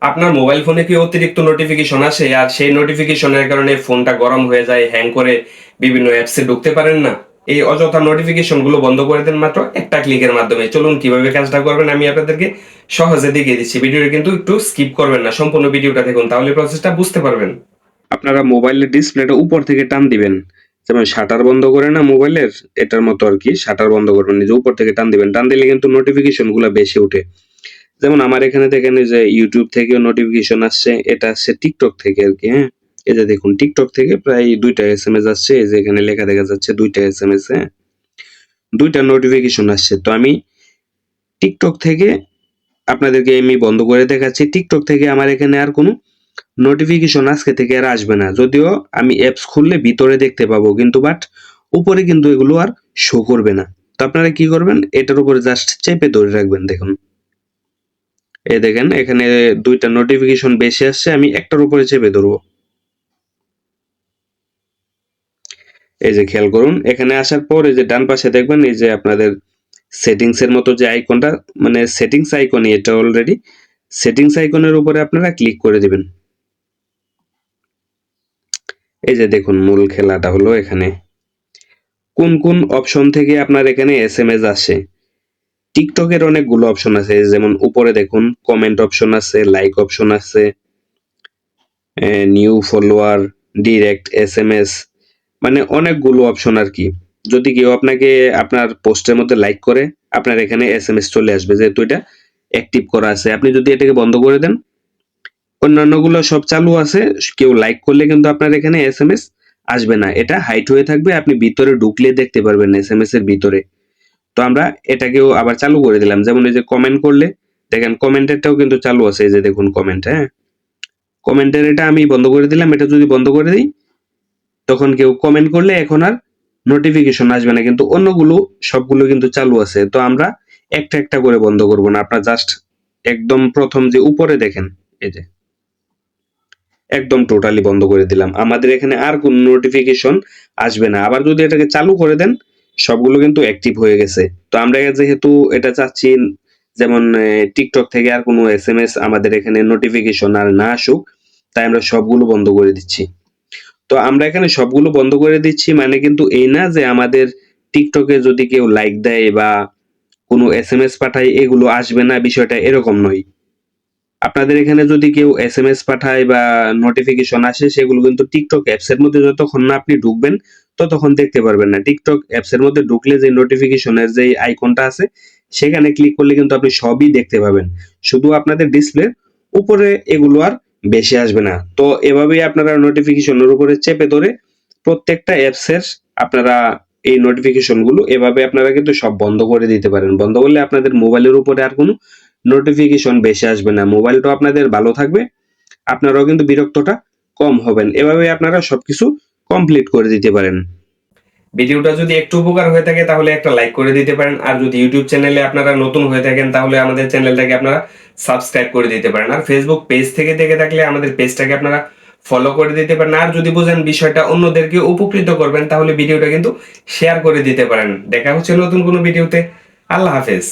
আপনার মোবাইল ফোনে কি অতিরিক্ত নোটিফিকেশন আসে আর সেই নোটিফিকেশনের কারণে ফোনটা গরম হয়ে যায়, হ্যাং করে বিভিন্ন অ্যাপসে ঢুকতে পারেন না? এই অযথা নোটিফিকেশন গুলো বন্ধ করে দেন মাত্র একটা ক্লিকের মাধ্যমে। চলুন কিভাবে কাজটা করবেন আমি আপনাদেরকে সহজে দেখিয়ে দিচ্ছি। ভিডিওটা কিন্তু একটু স্কিপ করবেন না, সম্পূর্ণ ভিডিওটা দেখুন, তাহলে প্রসেসটা বুঝতে পারবেন। আপনারা মোবাইলের ডিসপ্লেটা উপর থেকে টান দিবেন, যেমন শাটার বন্ধ করে না মোবাইলের, এটার মতো আর কি। শাটার বন্ধ করবেন, নিজে উপর থেকে টান দিবেন, টান দিলে কিন্তু নোটিফিকেশন গুলো বেশি ওঠে। যেমন আমার এখানে দেখেন এই যে ইউটিউব থেকেও নোটিফিকেশন আসছে, এটা আসছে টিকটক থেকে আর কি। হ্যাঁ, এই যে দেখুন টিকটক থেকে প্রায় 2টা এসএমএস আসছে, এই যে এখানে লেখা দেখা যাচ্ছে 2টা এসএমএস। হ্যাঁ, 2টা নোটিফিকেশন আসছে। তো আমি টিকটক থেকে আপনাদেরকে আমি বন্ধ করে দেখাচ্ছি। টিকটক থেকে আমার এখানে আর কোনো নোটিফিকেশন আজকে থেকে আর আসবে না, যদিও আমি অ্যাপস খুললে ভিতরে দেখতে পাবো, কিন্তু বাট উপরে কিন্তু এগুলো আর শো করবে না। তো আপনারা কি করবেন, এটার উপরে জাস্ট চেপে ধরে রাখবেন। দেখুন এই দেখেন এখানে 2টা নোটিফিকেশন বেশি আসছে, আমি একটার উপরে চেপে ধরবো। এই যে খেয়াল করুন, এখানে আসার পর এই যে ডান পাশে দেখবেন এই যে আপনাদের সেটিংস এর মতো যে আইকনটা, মানে সেটিংস আইকনই এটা অলরেডি। সেটিংস আইকনের উপরে আপনারা ক্লিক করে দিবেন। এই যে দেখুন মূল খেলাটা হলো এখানে কোন কোন অপশন থেকে আপনার এখানে এসএমএস আসে। টিকটকের অনেকগুলো অপশন আছে, যেমন উপরে দেখুন কমেন্ট অপশন আছে, লাইক অপশন আছে, নিউ ফলোয়ার, ডিরেক্ট এসএমএস, মানে অনেকগুলো অপশন আর কি। যদি কেউ আপনাকে আপনার পোস্টের মধ্যে লাইক করে, আপনার এখানে এসএমএস চলে আসবে, যেহেতু এটা অ্যাক্টিভ করা আছে। আপনি যদি এটাকে বন্ধ করে দেন, অন্যান্যগুলো সব চালু আছে, কেউ লাইক করলে কিন্তু আপনার এখানে এসএমএস আসবে না, এটা হাইড হয়ে থাকবে। আপনি ভিতরে ঢুকলে দেখতে পারবেন এসএমএস এর ভিতরে। তো আমরা এটাকেও আবার চালু করে দিলাম, যেমন এই যে কমেন্ট করলে দেখেন কমেন্টেরটাও কিন্তু চালু আছে। এই যে দেখুন কমেন্ট, হ্যাঁ, কমেন্টের এটা আমি বন্ধ করে দিলাম। এটা যদি বন্ধ করে দিই, তখন কেউ কমেন্ট করলে এখন আর নোটিফিকেশন আসবে না, কিন্তু অন্যগুলো সবগুলো কিন্তু চালু আছে। তো আমরা একটা একটা করে বন্ধ করব না, আপনার জাস্ট একদম প্রথম যে উপরে দেখেন, এই যে একদম টোটালি বন্ধ করে দিলাম। আমাদের এখানে আর কোন নোটিফিকেশন আসবে না। আবার যদি এটাকে চালু করে দেন, সবগুলো কিন্তু অ্যাক্টিভ হয়ে গেছে। তো আমরা যেহেতু এটা চাচ্ছি যেমন টিকটক থেকে আর কোনো এসএমএস আমাদের এখানে নোটিফিকেশন আর না আসুক, তাই আমরা সবগুলো বন্ধ করে দিচ্ছি। তো আমরা এখানে সবগুলো বন্ধ করে দিচ্ছি মানে কিন্তু এই না যে আমাদের টিকটকে যদি কেউ লাইক দেয় বা কোনো এসএমএস পাঠায় এগুলো আসবে না, বিষয়টা এরকম নয়। আপনাদের এখানে যদি কেউ এসএমএস পাঠায় বা নোটিফিকেশন আসে, সেগুলো কিন্তু টিকটক অ্যাপস এর মধ্যে যতক্ষণ না আপনি ঢুকবেন ততক্ষণ দেখতে পারবেন না। টিকটক অ্যাপস এর মধ্যে ঢুকলে যে নোটিফিকেশনের যে আইকনটা আছে, সেখানে ক্লিক করলে কিন্তু আপনি সবই দেখতে পাবেন, শুধু আপনাদের ডিসপ্লে উপরে এগুলো আর বেশি আসবে না। তো এভাবেই আপনারা নোটিফিকেশনের উপরে চেপে ধরে প্রত্যেকটা অ্যাপস এর আপনারা এই নোটিফিকেশন গুলো এভাবে আপনারা কিন্তু সব বন্ধ করে দিতে পারেন। বন্ধ করলে আপনাদের মোবাইলের উপরে আর কোনো নোটিফিকেশন বেশি আসবে না, মোবাইলটাও আপনাদের ভালো থাকবে, আপনারাও কিন্তু বিরক্তটা কম হবেন। এভাবে আপনারা সবকিছু কমপ্লিট করে দিতে পারেন। ভিডিওটা যদি একটু উপকার হয়ে থাকে তাহলে একটা লাইক করে দিতে পারেন, আর যদি ইউটিউব চ্যানেলে আপনারা নতুন হয়ে থাকেন তাহলে আমাদের চ্যানেলটাকে আপনারা সাবস্ক্রাইব করে দিতে পারেন, আর ফেসবুক পেজ থেকে দেখে থাকলে আমাদের পেজটাকে আপনারা ফলো করে দিতে পারেন। আর যদি বুঝেন বিষয়টা অন্যদেরকে উপকৃত করবেন তাহলে ভিডিওটা কিন্তু শেয়ার করে দিতে পারেন। দেখা হচ্ছে নতুন কোনো ভিডিওতে। আল্লাহ হাফেজ।